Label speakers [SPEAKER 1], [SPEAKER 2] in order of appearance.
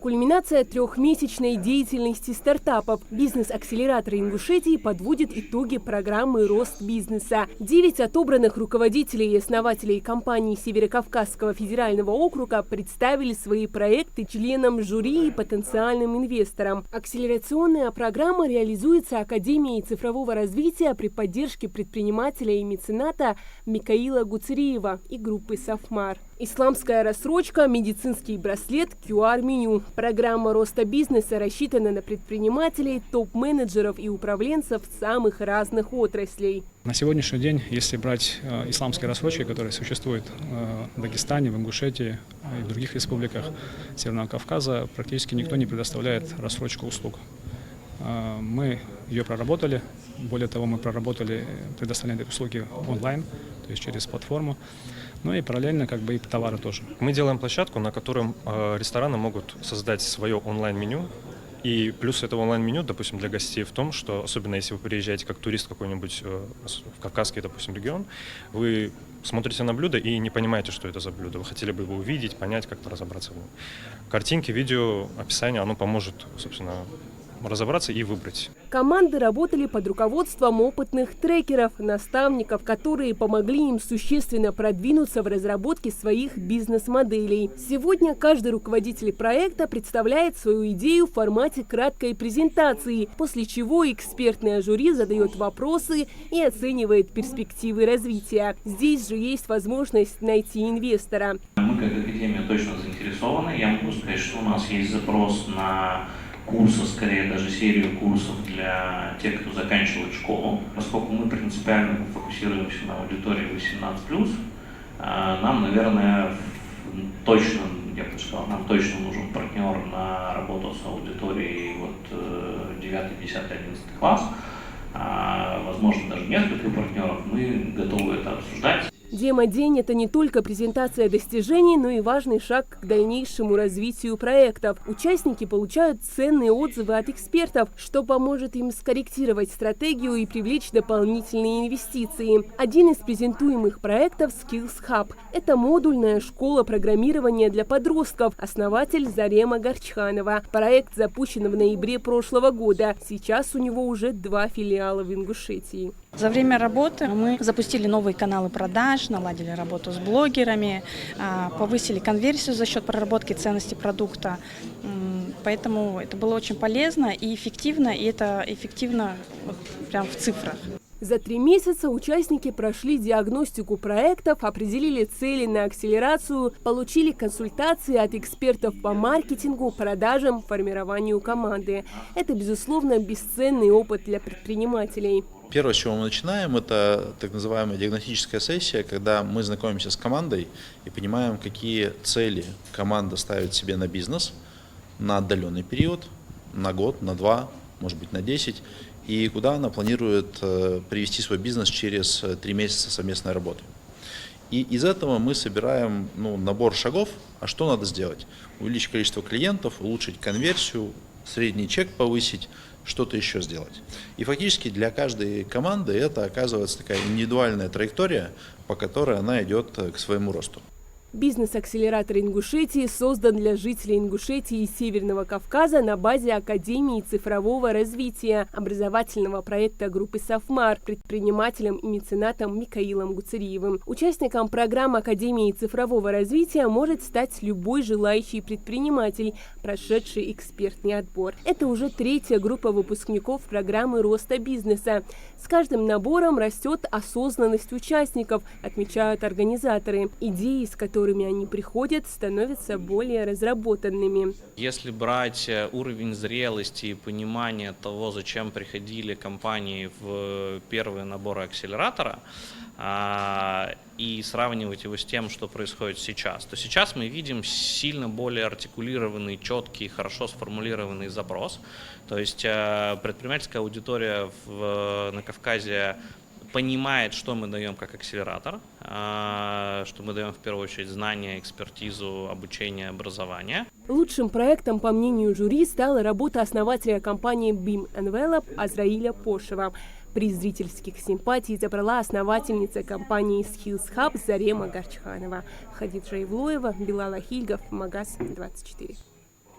[SPEAKER 1] Кульминация трехмесячной деятельности стартапов. Бизнес-акселератор Ингушетии подводит итоги программы «Рост бизнеса». 9 отобранных руководителей и основателей компаний Северокавказского федерального округа представили свои проекты членам жюри и потенциальным инвесторам. Акселерационная программа реализуется Академией цифрового развития при поддержке предпринимателя и мецената Микаила Гуцериева и группы «Софмар». Исламская рассрочка, медицинский браслет, QR-меню. Программа роста бизнеса рассчитана на предпринимателей, топ-менеджеров и управленцев самых разных отраслей.
[SPEAKER 2] На сегодняшний день, если брать исламские рассрочки, которые существуют в Дагестане, в Ингушетии и в других республиках Северного Кавказа, практически никто не предоставляет рассрочку услуг. Мы ее проработали. Более того, мы проработали предоставление услуги онлайн, то есть через платформу. Ну и параллельно и товары тоже.
[SPEAKER 3] Мы делаем площадку, на которой рестораны могут создать свое онлайн-меню. И плюс этого онлайн-меню, допустим, для гостей в том, что особенно если вы приезжаете как турист в какой-нибудь в Кавказский, допустим, регион, вы смотрите на блюдо и не понимаете, что это за блюдо. Вы хотели бы его увидеть, понять, как-то разобраться в нем. Картинки, видео, описание, оно поможет, собственно, разобраться и выбрать.
[SPEAKER 1] Команды работали под руководством опытных трекеров, наставников, которые помогли им существенно продвинуться в разработке своих бизнес-моделей. Сегодня каждый руководитель проекта представляет свою идею в формате краткой презентации, после чего экспертное жюри задает вопросы и оценивает перспективы развития. Здесь же есть возможность найти инвестора.
[SPEAKER 4] Мы как Академия точно заинтересованы. Я могу сказать, что у нас есть запрос на курсы, скорее даже серию курсов для тех, кто заканчивает школу. Поскольку мы принципиально фокусируемся на аудитории 18+, нам, наверное, точно, я бы сказал, нам точно нужен партнер на работу с аудиторией 9, 10, 11 класс. Возможно, даже несколько партнеров. Мы готовы это обсуждать.
[SPEAKER 1] Демо-день – это не только презентация достижений, но и важный шаг к дальнейшему развитию проектов. Участники получают ценные отзывы от экспертов, что поможет им скорректировать стратегию и привлечь дополнительные инвестиции. Один из презентуемых проектов – Skills Hub. Это модульная школа программирования для подростков, основатель Зарема Горчханова. Проект запущен в ноябре прошлого года. Сейчас у него уже 2 филиала в Ингушетии.
[SPEAKER 5] За время работы мы запустили новые каналы продаж, наладили работу с блогерами, повысили конверсию за счет проработки ценности продукта. Поэтому это было очень полезно и это эффективно прям в цифрах.
[SPEAKER 1] За 3 месяца участники прошли диагностику проектов, определили цели на акселерацию, получили консультации от экспертов по маркетингу, продажам, формированию команды. Это, безусловно, бесценный опыт для предпринимателей.
[SPEAKER 6] Первое, с чего мы начинаем, это так называемая диагностическая сессия, когда мы знакомимся с командой и понимаем, какие цели команда ставит себе на бизнес на отдаленный период, на год, на 2, может быть на 10, и куда она планирует привести свой бизнес через 3 месяца совместной работы. И из этого мы собираем набор шагов, а что надо сделать? Увеличить количество клиентов, улучшить конверсию, средний чек повысить, что-то еще сделать. И фактически для каждой команды это оказывается такая индивидуальная траектория, по которой она идет к своему росту.
[SPEAKER 1] Бизнес-акселератор Ингушетии создан для жителей Ингушетии и Северного Кавказа на базе Академии цифрового развития, образовательного проекта группы «Софмар», предпринимателем и меценатом Микаилом Гуцериевым. Участником программы Академии цифрового развития может стать любой желающий предприниматель, прошедший экспертный отбор. Это уже 3-я группа выпускников программы роста бизнеса. С каждым набором растет осознанность участников, отмечают организаторы. Идеи, с которыми они приходят, становятся более разработанными.
[SPEAKER 7] Если брать уровень зрелости и понимания того, зачем приходили компании в первые наборы акселератора, и сравнивать его с тем, что происходит сейчас, то сейчас мы видим сильно более артикулированный, четкий, хорошо сформулированный запрос. То есть предпринимательская аудитория на Кавказе понимает, что мы даем как акселератор, что мы даем в первую очередь знания, экспертизу, обучение, образование.
[SPEAKER 1] Лучшим проектом, по мнению жюри, стала работа основателя компании BIM Envelope Азраиля Пошева. Приз зрительских симпатий забрала основательница компании Skills Hub Зарема Горчханова. Хадиджа Ивлоева, Билал Ахильгов, Магаз 24.